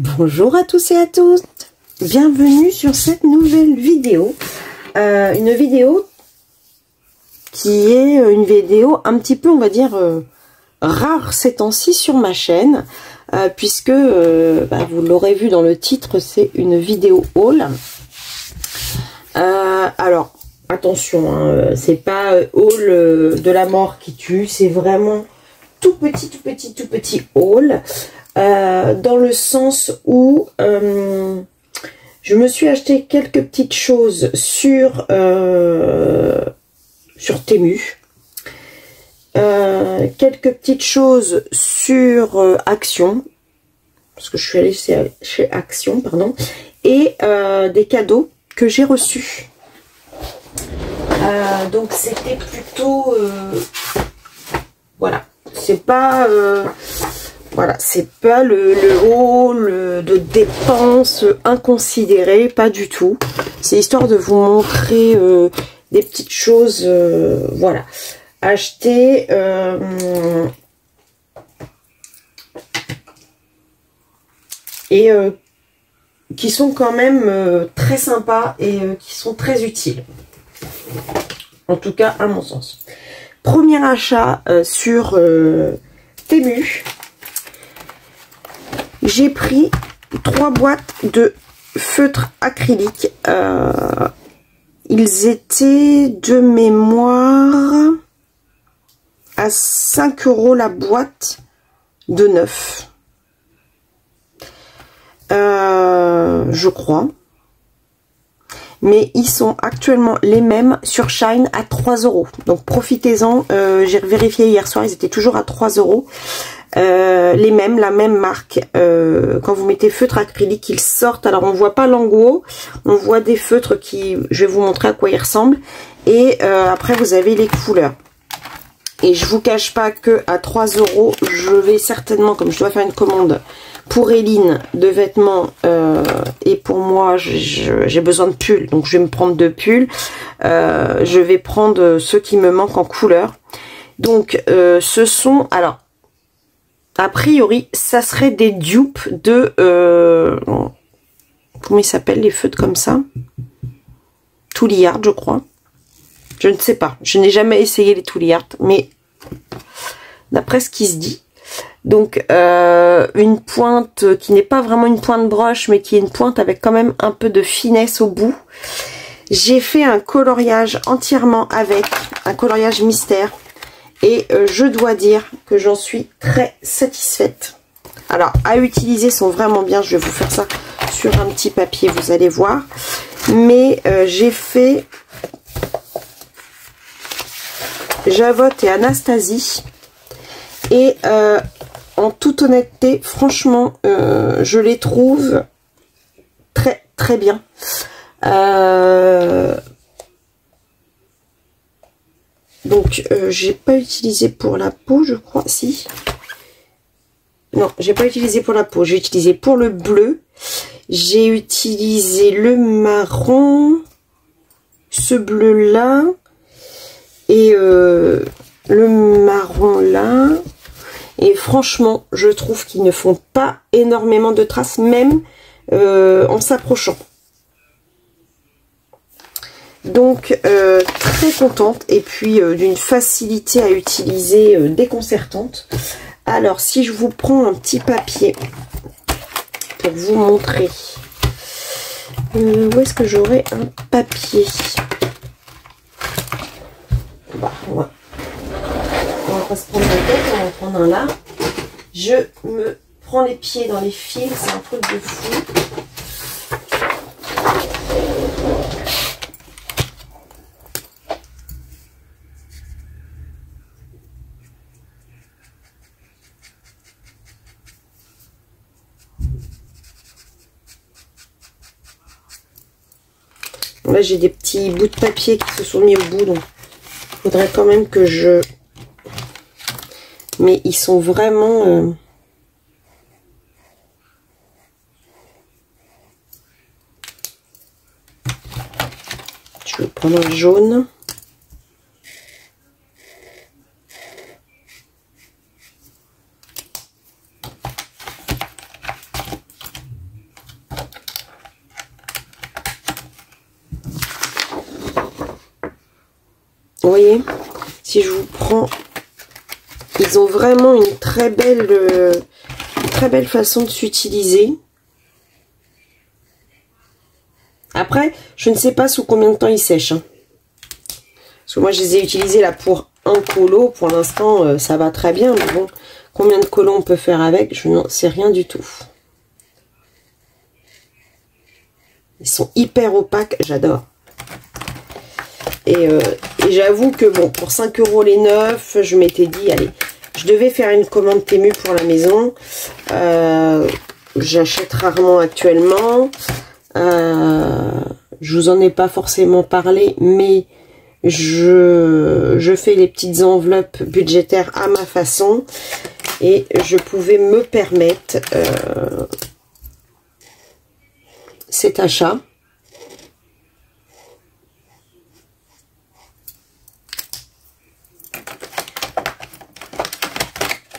Bonjour à tous et à toutes, bienvenue sur cette nouvelle vidéo, une vidéo qui est une vidéo un petit peu, on va dire, rare ces temps-ci sur ma chaîne, puisque, vous l'aurez vu dans le titre, c'est une vidéo haul. Alors, attention, hein, c'est pas haul de la mort qui tue, c'est vraiment tout petit haul. Dans le sens où je me suis acheté quelques petites choses sur Temu, quelques petites choses sur Action, parce que je suis allée chez Action, pardon, et des cadeaux que j'ai reçus. Donc c'était plutôt voilà, c'est pas voilà, c'est pas le haul de dépenses inconsidérées, pas du tout. C'est histoire de vous montrer des petites choses, voilà, achetées et qui sont quand même très sympas et qui sont très utiles. En tout cas, à mon sens. Premier achat sur Temu. J'ai pris 3 boîtes de feutres acryliques. Ils étaient de mémoire à 5 € la boîte de 9. Je crois. Mais ils sont actuellement les mêmes sur Shine à 3 €. Donc profitez-en. J'ai vérifié hier soir, ils étaient toujours à 3 €. Les mêmes, la même marque. Quand vous mettez feutre acrylique, ils sortent. Alors on voit pas l'engout, on voit des feutres qui, je vais vous montrer à quoi ils ressemblent. Et après vous avez les couleurs. Et je vous cache pas que à 3 €, je vais certainement, comme je dois faire une commande pour Eline de vêtements, et pour moi j'ai besoin de pulls, donc je vais me prendre 2 pulls. Je vais prendre ceux qui me manquent en couleur. Donc ce sont, alors a priori, ça serait des dupes de... comment ils s'appellent les feutres comme ça? Touliard, je crois. Je ne sais pas. Je n'ai jamais essayé les Touliard, mais d'après ce qui se dit. Donc, une pointe qui n'est pas vraiment une pointe broche, mais qui est une pointe avec quand même un peu de finesse au bout. J'ai fait un coloriage entièrement avec un coloriage mystère. Et je dois dire que j'en suis très satisfaite. Alors, à utiliser sont vraiment bien. Je vais vous faire ça sur un petit papier, vous allez voir. Mais j'ai fait Javotte et Anastasie. Et en toute honnêteté, franchement, je les trouve très bien. Donc, j'ai pas utilisé pour la peau, je crois. Si. Non, j'ai pas utilisé pour la peau. J'ai utilisé pour le bleu. J'ai utilisé le marron. Ce bleu-là. Et le marron là. Et franchement, je trouve qu'ils ne font pas énormément de traces, même en s'approchant. Donc très contente, et puis d'une facilité à utiliser déconcertante. Alors si je vous prends un petit papier pour vous montrer, où est-ce que j'aurai un papier? Bah, on va pas se prendre la tête, on va en prendre un là. Je me prends les pieds dans les fils, c'est un truc de fou. Là, j'ai des petits bouts de papier qui se sont mis au bout, donc il faudrait quand même que je... Mais ils sont vraiment... Je vais prendre un jaune. voyez, si je vous prends, ils ont vraiment une très belle façon de s'utiliser. Après, je ne sais pas sous combien de temps ils sèchent. Hein. Parce que moi, je les ai utilisés là pour un colo. Pour l'instant, ça va très bien. Mais bon, combien de colos on peut faire avec, je n'en sais rien du tout. Ils sont hyper opaques, j'adore. Et j'avoue que bon, pour 5 € les 9, je m'étais dit, allez, je devais faire une commande Temu pour la maison. J'achète rarement actuellement. Je vous en ai pas forcément parlé, mais je fais les petites enveloppes budgétaires à ma façon. Et je pouvais me permettre cet achat.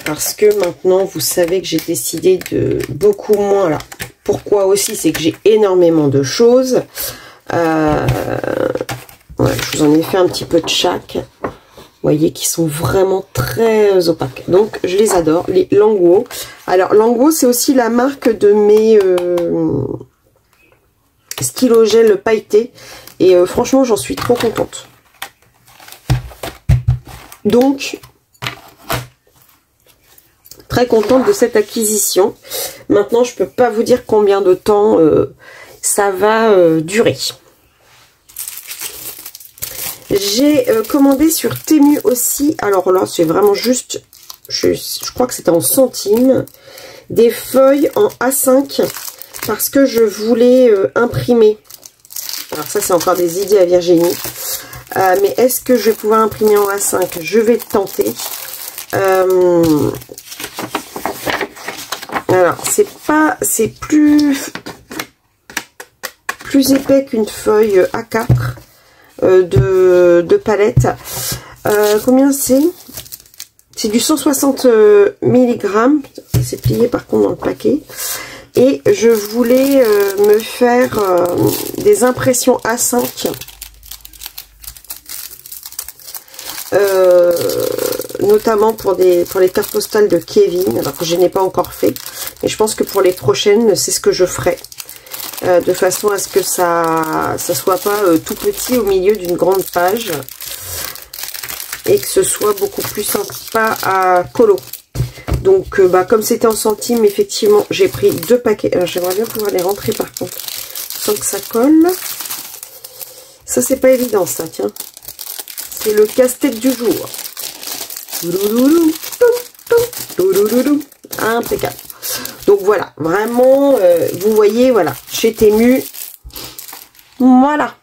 Parce que maintenant, vous savez que j'ai décidé de beaucoup moins. Alors, pourquoi aussi, c'est que j'ai énormément de choses. Voilà, je vous en ai fait un petit peu de chaque. Vous voyez qu'ils sont vraiment très opaques. Donc, je les adore, les Languo. Alors, Languo, c'est aussi la marque de mes stylo gel pailletés. Et franchement, j'en suis trop contente. Donc, très contente de cette acquisition. Maintenant, je peux pas vous dire combien de temps ça va durer. J'ai commandé sur Temu aussi. Alors là, c'est vraiment juste, je crois que c'était en centimes, des feuilles en A5 parce que je voulais imprimer. Alors ça, c'est encore des idées à Virginie. Mais est-ce que je vais pouvoir imprimer en A5? Je vais tenter. Alors, c'est plus épais qu'une feuille A4 de palette. Combien c'est? C'est du 160 mg. C'est plié par contre dans le paquet. Et je voulais me faire des impressions A5. Notamment pour les cartes postales de Kevin, alors que je n'ai pas encore fait, mais je pense que pour les prochaines, c'est ce que je ferai, de façon à ce que ça soit pas tout petit au milieu d'une grande page, et que ce soit beaucoup plus sympa à colo. Donc, comme c'était en centimes, effectivement, j'ai pris 2 paquets. Alors, j'aimerais bien pouvoir les rentrer par contre, sans que ça colle. Ça, c'est pas évident, ça, tiens. C'est le casse-tête du jour. Impeccable. Donc voilà, vraiment, vous voyez, voilà, chez Temu, voilà.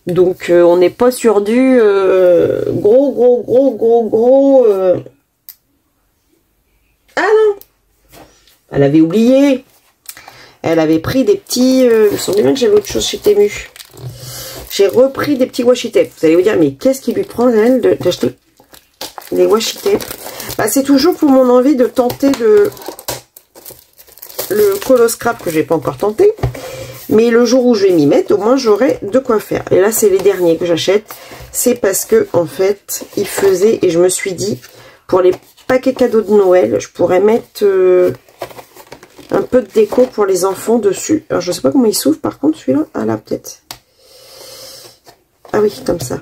Donc on n'est pas sur du gros. Ah non, elle avait oublié. Elle avait pris des petits. Il me semblait bien que j'avais autre chose chez Temu. J'ai repris des petits washi tape. Vous allez vous dire, mais qu'est-ce qui lui prend elle d'acheter des washi tape? Bah, c'est toujours pour mon envie de tenter le colo scrap que j'ai pas encore tenté. Mais le jour où je vais m'y mettre, au moins j'aurai de quoi faire. Et là, c'est les derniers que j'achète. C'est parce que, en fait, ils faisaient, et je me suis dit, pour les paquets cadeaux de Noël, je pourrais mettre un peu de déco pour les enfants dessus. Alors, je sais pas comment il s'ouvre, par contre, celui-là. Ah là, peut-être. Ah oui, comme ça.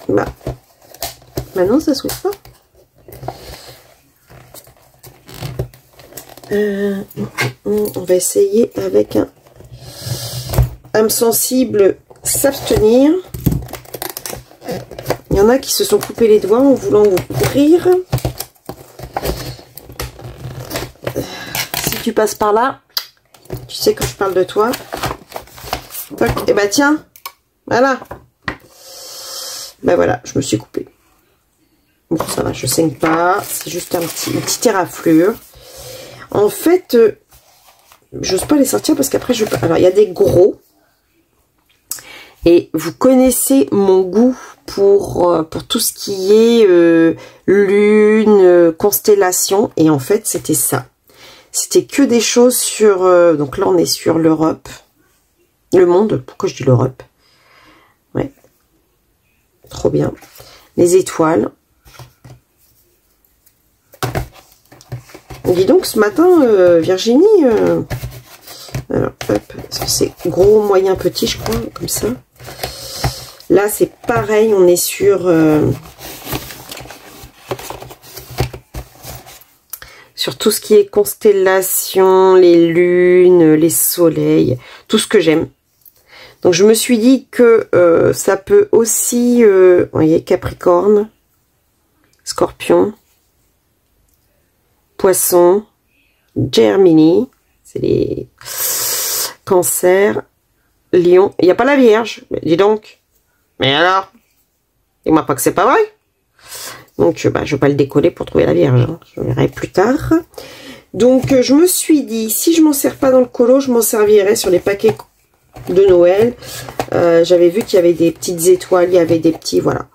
Bah non, ça s'ouvre pas. On va essayer avec un âme sensible s'abstenir. Il y en a qui se sont coupés les doigts en voulant ouvrir. Si tu passes par là, tu sais que je parle de toi. Et bah tiens, voilà. Bah voilà, je me suis coupée. Bon, ça va, je saigne pas. C'est juste une petite éraflure. En fait, j'ose pas les sortir parce qu'après, alors, il y a des gros. Et vous connaissez mon goût pour tout ce qui est lune, constellation. Et en fait, c'était ça. C'était que des choses sur... donc là, on est sur l'Europe. Le monde, pourquoi je dis l'Europe? Ouais. Trop bien. Les étoiles. Dis donc, ce matin, Virginie... alors, hop, est-ce que c'est gros, moyen, petit, je crois, comme ça. Là, c'est pareil, on est sur tout ce qui est constellation, les lunes, les soleils, tout ce que j'aime. Donc, je me suis dit que ça peut aussi, vous voyez, Capricorne, Scorpion, Poisson, Gemini, c'est les Cancers, Lion. Il n'y a pas la Vierge, dis donc. Mais alors, dis-moi pas que c'est pas vrai. Donc, je vais pas le décoller pour trouver la Vierge. Hein. Je verrai plus tard. Donc, je me suis dit, si je m'en sers pas dans le colo, je m'en servirai sur les paquets de Noël. J'avais vu qu'il y avait des petites étoiles, il y avait des petits, voilà,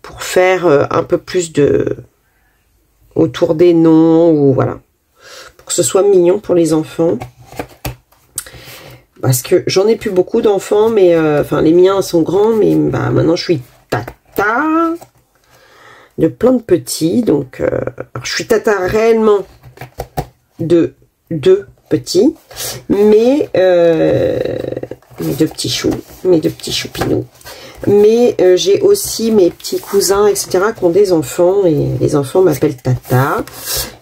pour faire un peu plus de autour des noms, ou voilà, pour que ce soit mignon pour les enfants. Parce que j'en ai plus beaucoup d'enfants, mais enfin les miens sont grands, mais bah, maintenant je suis tata de plein de petits. Donc je suis tata réellement de 2 petits, mais mes 2 petits choux, mes 2 petits choupinous. Mais j'ai aussi mes petits cousins, etc. qui ont des enfants, et les enfants m'appellent tata.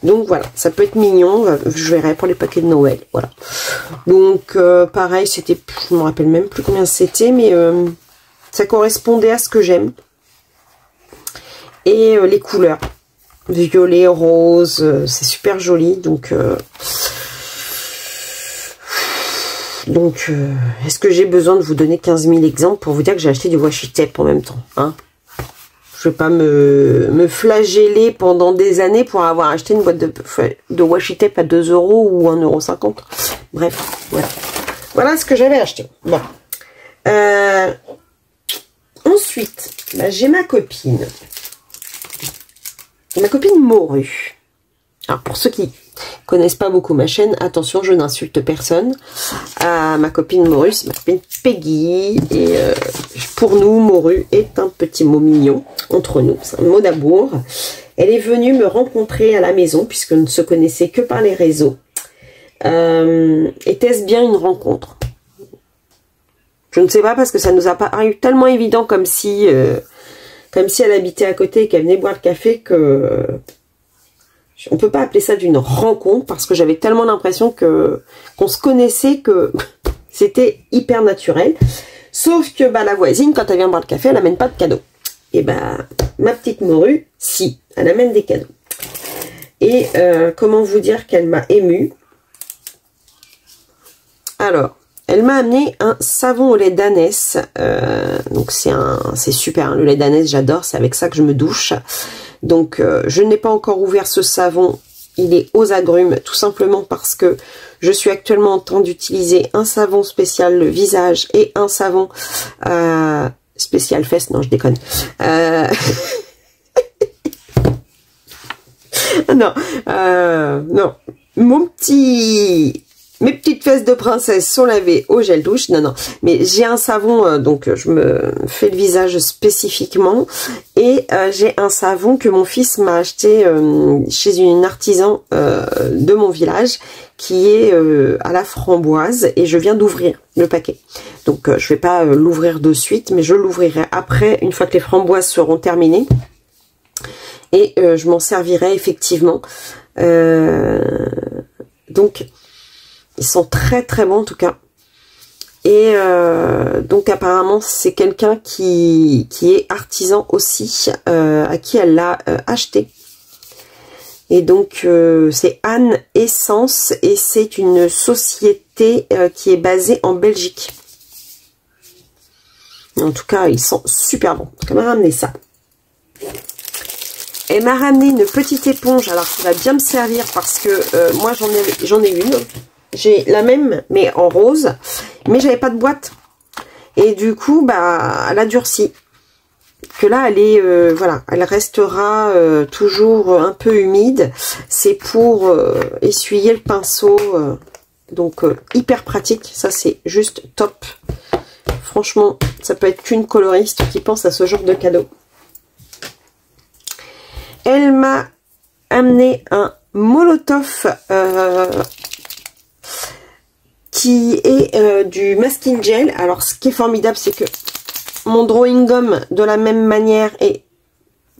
Donc voilà, ça peut être mignon, je verrai pour les paquets de Noël, voilà. Donc pareil, c'était, je me rappelle même plus combien c'était, mais ça correspondait à ce que j'aime. Et les couleurs, violet, rose, c'est super joli, donc... est-ce que j'ai besoin de vous donner 15 000 exemples pour vous dire que j'ai acheté du washi tape en même temps, hein? Je vais pas me flageller pendant des années pour avoir acheté une boîte de washi tape à 2 € ou 1,50 €. Bref, voilà. Voilà ce que j'avais acheté. Bon. Ensuite, bah, j'ai ma copine. Ma copine Morue. Alors, pour ceux qui connaissent pas beaucoup ma chaîne, attention, je n'insulte personne. Ma copine Morue, c'est ma copine Peggy, et pour nous, Morue est un petit mot mignon entre nous, c'est un mot d'amour. Elle est venue me rencontrer à la maison puisqu'on ne se connaissait que par les réseaux. Était-ce bien une rencontre? Je ne sais pas, parce que ça nous a paru tellement évident, comme si elle habitait à côté et qu'elle venait boire le café, que on peut pas appeler ça d'une rencontre, parce que j'avais tellement l'impression qu'on se connaissait, que c'était hyper naturel. Sauf que bah, la voisine, quand elle vient boire le café, elle amène pas de cadeaux. Et bah, ma petite Morue, si, elle amène des cadeaux. Et comment vous dire qu'elle m'a émue? Alors, elle m'a amené un savon au lait d'ânesse. Donc c'est super, hein, le lait d'ânesse, j'adore, c'est avec ça que je me douche. Donc je n'ai pas encore ouvert ce savon, il est aux agrumes, tout simplement parce que je suis actuellement en train d'utiliser un savon spécial le visage et un savon spécial fesses. Non, je déconne. Non, non, mes petites fesses de princesse sont lavées au gel douche. Non, non, mais j'ai un savon, donc je me fais le visage spécifiquement. Et j'ai un savon que mon fils m'a acheté chez une artisan de mon village, qui est à la framboise. Et je viens d'ouvrir le paquet. Donc je vais pas l'ouvrir de suite, mais je l'ouvrirai après, une fois que les framboises seront terminées. Et je m'en servirai effectivement. Donc... ils sont très très bons en tout cas. Et donc apparemment c'est quelqu'un qui est artisan aussi, à qui elle l'a acheté. Et donc c'est Anne Essence, et c'est une société qui est basée en Belgique. En tout cas ils sont super bons. Elle m'a ramené ça. Elle m'a ramené une petite éponge, alors qui va bien me servir, parce que moi j'en ai une. J'ai la même, mais en rose. Mais j'avais pas de boîte. Et du coup, bah, elle a durci. Que là, elle est, voilà, elle restera toujours un peu humide. C'est pour essuyer le pinceau. Donc, hyper pratique. Ça, c'est juste top. franchement, ça peut être qu'une coloriste qui pense à ce genre de cadeau. Elle m'a amené un Molotov qui est du masking gel. Alors, ce qui est formidable, c'est que mon drawing gum, de la même manière, est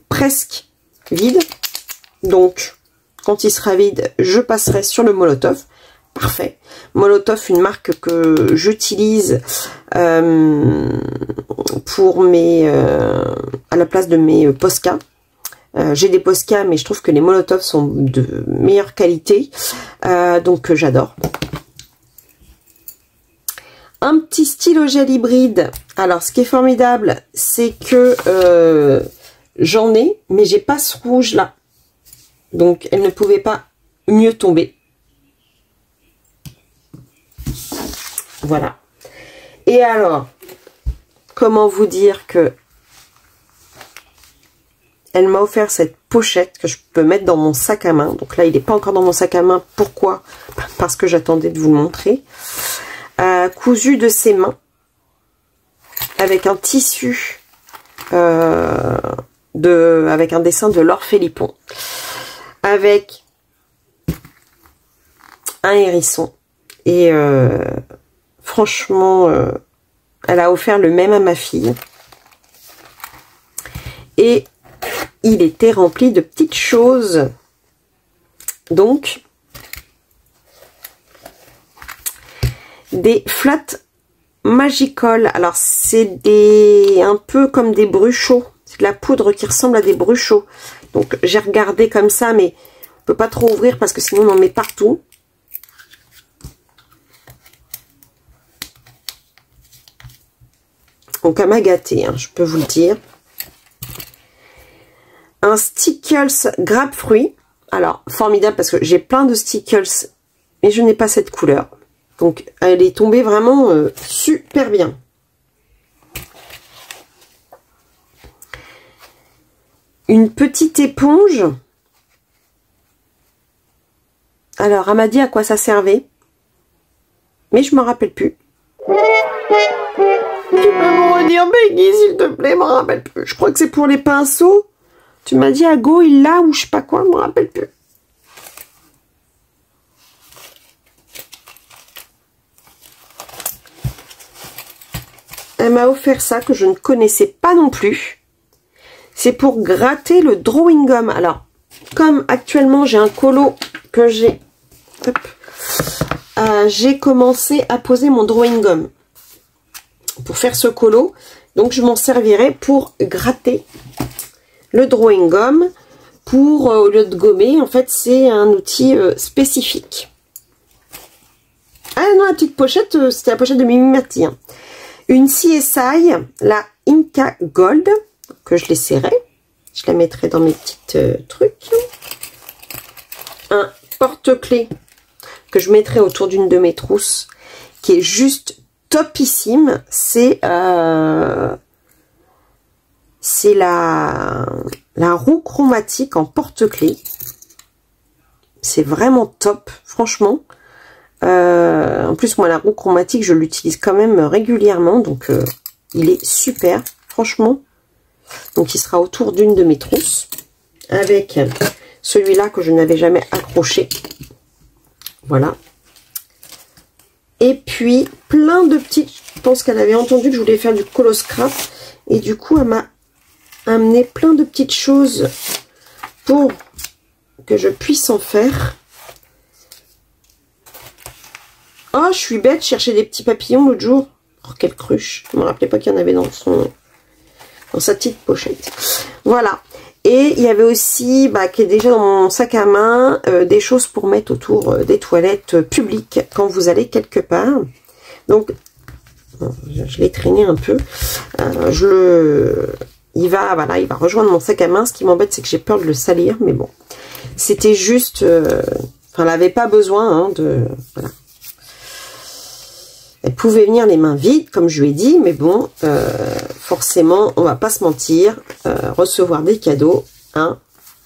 presque vide. Donc, quand il sera vide, je passerai sur le Molotov. Parfait. Molotov, une marque que j'utilise pour mes à la place de mes Posca. J'ai des Posca, mais je trouve que les Molotov sont de meilleure qualité. Donc, j'adore. Un petit stylo gel hybride. Alors, ce qui est formidable, c'est que j'en ai, mais j'ai pas ce rouge là. Donc, elle ne pouvait pas mieux tomber. Voilà. Et alors, comment vous dire que elle m'a offert cette pochette que je peux mettre dans mon sac à main. Donc là, il n'est pas encore dans mon sac à main. Pourquoi? Parce que j'attendais de vous le montrer. Cousu de ses mains avec un tissu avec un dessin de Laure Philippon, avec un hérisson. Et franchement, elle a offert le même à ma fille. Et il était rempli de petites choses. Donc, des flat Magical. Alors, c'est un peu comme des bruchots. C'est de la poudre qui ressemble à des bruchots. Donc, j'ai regardé comme ça, mais on peut pas trop ouvrir parce que sinon on en met partout. Donc, elle m'a gâté, hein, je peux vous le dire. Un Stickles grappe fruit. Alors, formidable parce que j'ai plein de Stickles, mais je n'ai pas cette couleur. Donc, elle est tombée vraiment super bien. Une petite éponge. Alors, elle m'a dit à quoi ça servait. Mais je ne me rappelle plus. Tu peux me redire, Peggy, s'il te plaît, je me rappelle plus. Je crois que c'est pour les pinceaux. Tu m'as dit à go, il l'a ou je sais pas quoi, je me rappelle plus. Elle m'a offert ça que je ne connaissais pas non plus. C'est pour gratter le drawing gum. Alors, comme actuellement j'ai un colo que j'ai commencé à poser mon drawing gum pour faire ce colo. Donc, je m'en servirai pour gratter le drawing gum. Pour, au lieu de gommer, en fait, c'est un outil spécifique. Ah non, la petite pochette, c'était la pochette de Mimi Mati. Hein. Une CSI, la Inca Gold, que je laisserai. Je la mettrai dans mes petites trucs. Un porte-clés que je mettrai autour d'une de mes trousses, qui est juste topissime. C'est la roue chromatique en porte-clés. C'est vraiment top, franchement. En plus, moi, la roue chromatique, je l'utilise quand même régulièrement. Donc, il est super, franchement. Donc, il sera autour d'une de mes trousses. Avec celui-là que je n'avais jamais accroché. Voilà. Et puis, plein de petites... Je pense qu'elle avait entendu que je voulais faire du colo scrap. Et du coup, elle m'a amené plein de petites choses pour que je puisse en faire. Oh, je suis bête, je cherchais des petits papillons l'autre jour. Oh, quelle cruche. Je ne me rappelais pas qu'il y en avait dans sa petite pochette. Voilà. Et il y avait aussi, qui est déjà dans mon sac à main, des choses pour mettre autour des toilettes publiques quand vous allez quelque part. Donc, je l'ai traîné un peu. Il va rejoindre mon sac à main. Ce qui m'embête, c'est que j'ai peur de le salir. Mais bon, c'était juste... elle n'avait pas besoin hein, de... Voilà. Elle pouvait venir les mains vides, comme je lui ai dit, mais bon, forcément, on va pas se mentir, recevoir des cadeaux, hein,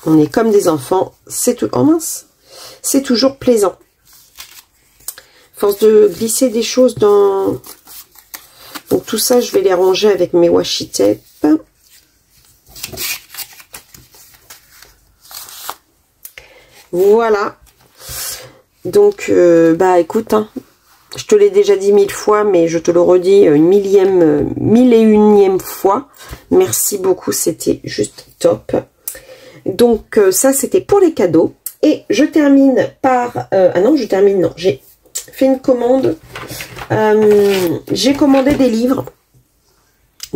on est comme des enfants, c'est tout. Oh mince, c'est toujours plaisant. Force de glisser des choses dans Donc tout ça, je vais les ranger avec mes washi tape. Voilà. Donc, bah écoute, hein, je te l'ai déjà dit 1000 fois, mais je te le redis une mille et unième fois. Merci beaucoup, c'était juste top. Donc ça, c'était pour les cadeaux. Et je termine par... ah non, je termine, non. J'ai fait une commande. J'ai commandé des livres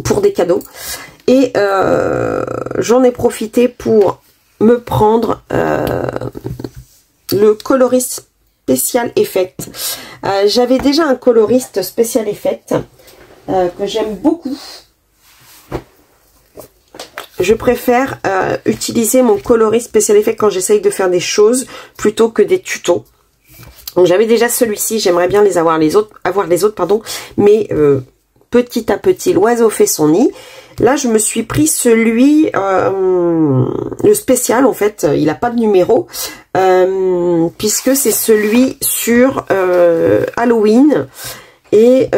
pour des cadeaux. Et j'en ai profité pour me prendre le coloriste Special Effect. J'avais déjà un coloriste Special Effect que j'aime beaucoup. Je préfère utiliser mon coloriste Special Effect quand j'essaye de faire des choses plutôt que des tutos. Donc j'avais déjà celui-ci, j'aimerais bien avoir les autres, pardon, mais petit à petit l'oiseau fait son nid. Là je me suis pris celui, le spécial en fait, il n'a pas de numéro, puisque c'est celui sur Halloween. Et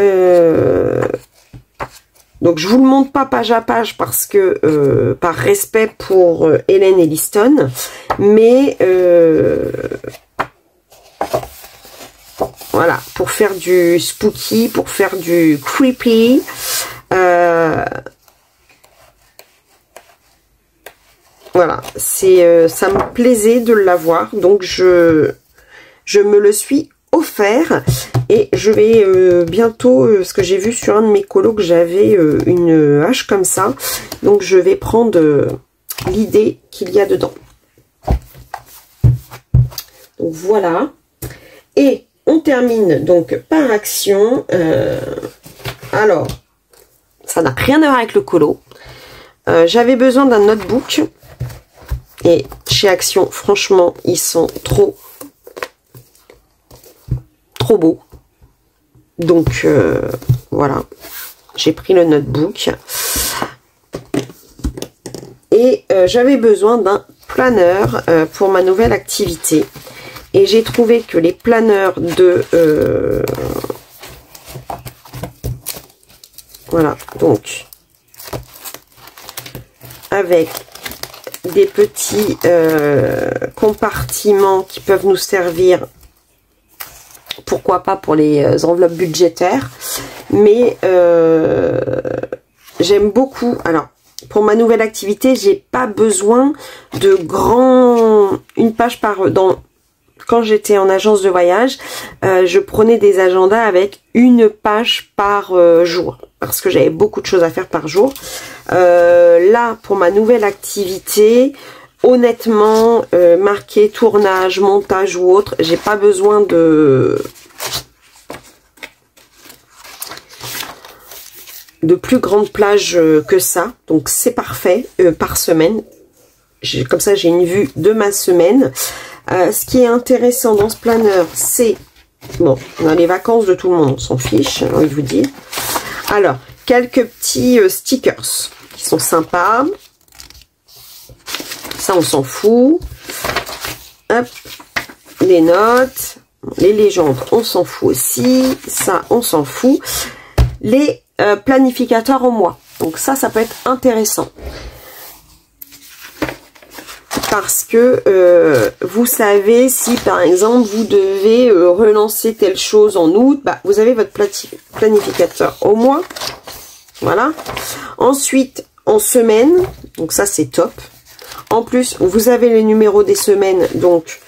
donc je vous le montre pas page à page parce que par respect pour Hélène et Liston, mais voilà, pour faire du spooky, pour faire du creepy, voilà, c'est ça me plaisait de l'avoir, donc je me le suis offert. Et je vais bientôt, parce que j'ai vu sur un de mes colos que j'avais une hache comme ça, donc je vais prendre l'idée qu'il y a dedans. Donc voilà. Et on termine donc par Action. Alors, ça n'a rien à voir avec le colo. J'avais besoin d'un notebook. Et chez Action, franchement, ils sont trop beaux. Donc, voilà. J'ai pris le notebook. Et j'avais besoin d'un planeur pour ma nouvelle activité. Et j'ai trouvé que les planeurs de... voilà, donc avec des petits compartiments qui peuvent nous servir, pourquoi pas pour les enveloppes budgétaires, mais j'aime beaucoup. Alors, pour ma nouvelle activité, j'ai pas besoin de une page par... Quand j'étais en agence de voyage, je prenais des agendas avec une page par jour, parce que j'avais beaucoup de choses à faire par jour. Là, pour ma nouvelle activité, honnêtement, marqué tournage, montage ou autre, j'ai pas besoin de plus grande plage que ça. Donc c'est parfait par semaine. Comme ça, j'ai une vue de ma semaine. Ce qui est intéressant dans ce planeur, c'est... Bon, dans les vacances de tout le monde, on s'en fiche, j'ai envie de vous dire. Alors, quelques petits stickers qui sont sympas. Ça, on s'en fout. Hop, les notes, les légendes, on s'en fout aussi. Ça, on s'en fout. Les planificateurs au mois. Donc ça peut être intéressant. Parce que vous savez, si par exemple vous devez relancer telle chose en août, bah, vous avez votre planificateur au mois. Voilà. Ensuite, en semaine, donc ça c'est top. En plus, vous avez les numéros des semaines, donc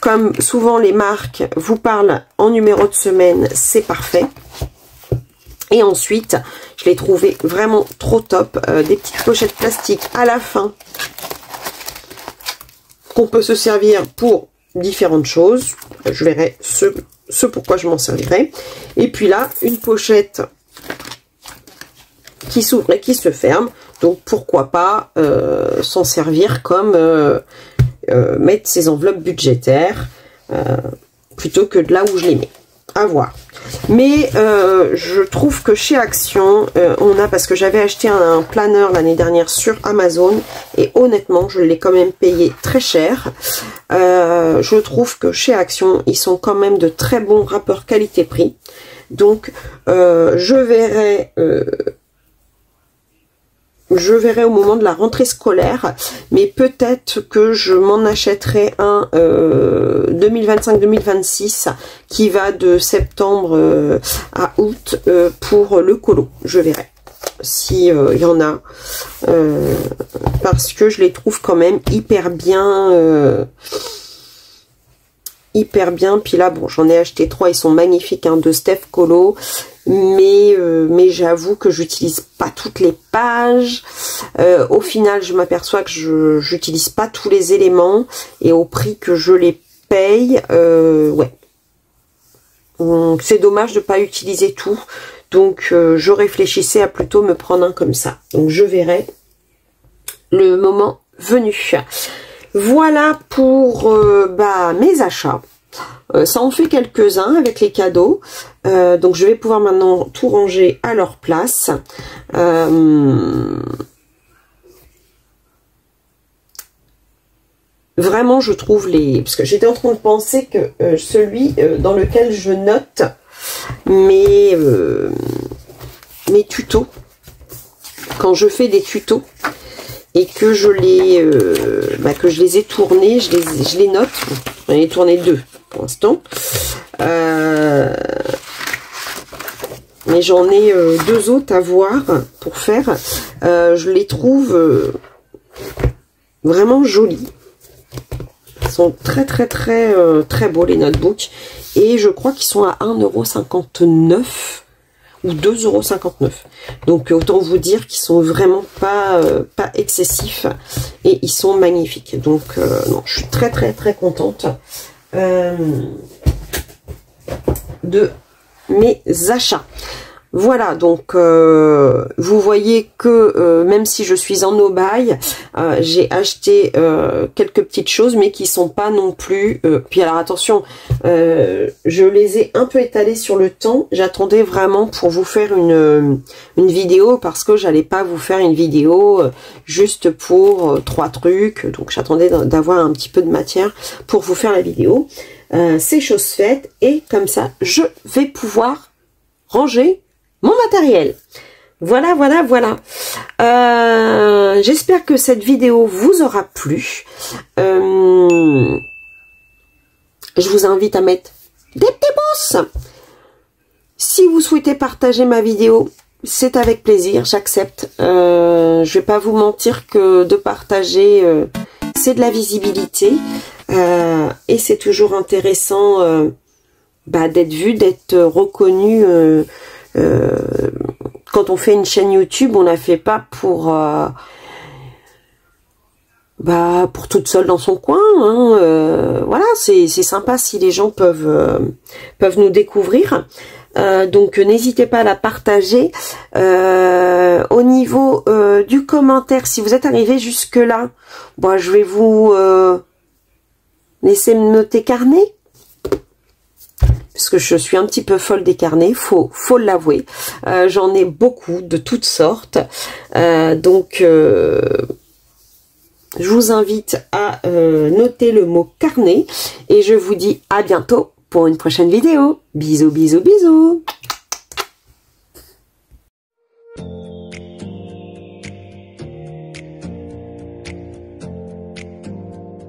comme souvent les marques vous parlent en numéro de semaine, c'est parfait. Et ensuite, je l'ai trouvé vraiment trop top. Des petites pochettes plastiques à la fin. On peut se servir pour différentes choses. Je verrai ce pourquoi je m'en servirai. Et puis là, une pochette qui s'ouvre et qui se ferme. Donc pourquoi pas s'en servir comme mettre ses enveloppes budgétaires plutôt que de là où je les mets. À voir. Mais je trouve que chez Action, on a, parce que j'avais acheté un planeur l'année dernière sur Amazon, et honnêtement, je l'ai quand même payé très cher. Je trouve que chez Action, ils sont quand même de très bons rapports qualité-prix. Donc je verrai au moment de la rentrée scolaire, mais peut-être que je m'en achèterai un 2025-2026 qui va de septembre à août pour le colo. Je verrai si y en a, parce que je les trouve quand même hyper bien. Puis là, bon, j'en ai acheté 3, ils sont magnifiques, hein, de Steph Colo. Mais j'avoue que j'utilise pas toutes les pages. Au final, je m'aperçois que je n'utilise pas tous les éléments. Et au prix que je les paye, ouais. C'est dommage de pas utiliser tout. Donc, je réfléchissais à plutôt me prendre un comme ça. Donc, je verrai le moment venu. Voilà pour mes achats. Ça en fait quelques-uns avec les cadeaux. Donc je vais pouvoir maintenant tout ranger à leur place. Vraiment, je trouve parce que j'étais en train de penser que celui dans lequel je note mes tutos, quand je fais des tutos et que je les ai tournés, je les note. J'en ai tourné 2 pour l'instant. Mais j'en ai 2 autres à voir pour faire. Je les trouve vraiment jolis. Ils sont très beaux, les notebooks. Et je crois qu'ils sont à 1,59 € ou 2,59 €. Donc autant vous dire qu'ils sont vraiment pas excessifs. Et ils sont magnifiques. Donc non, je suis très contente de mes achats. Voilà, donc vous voyez que même si je suis en no-buy, j'ai acheté quelques petites choses, mais qui sont pas non plus... puis alors attention, je les ai un peu étalées sur le temps. J'attendais vraiment pour vous faire une vidéo, parce que j'allais pas vous faire une vidéo juste pour 3 trucs. Donc j'attendais d'avoir un petit peu de matière pour vous faire la vidéo. C'est chose faite, et comme ça, je vais pouvoir ranger mon matériel. Voilà. J'espère que cette vidéo vous aura plu. Je vous invite à mettre des petits pouces. Si vous souhaitez partager ma vidéo, c'est avec plaisir, j'accepte. Je vais pas vous mentir que de partager, c'est de la visibilité. Et c'est toujours intéressant d'être vu, d'être reconnu. Quand on fait une chaîne YouTube, on la fait pas pour toute seule dans son coin, hein. Voilà, c'est sympa si les gens peuvent nous découvrir. Donc n'hésitez pas à la partager. Au niveau du commentaire, si vous êtes arrivé jusque là, je vais vous laisser me noter carnet, parce que je suis un petit peu folle des carnets, faut l'avouer. J'en ai beaucoup de toutes sortes. Donc je vous invite à noter le mot carnet, et je vous dis à bientôt pour une prochaine vidéo. Bisous.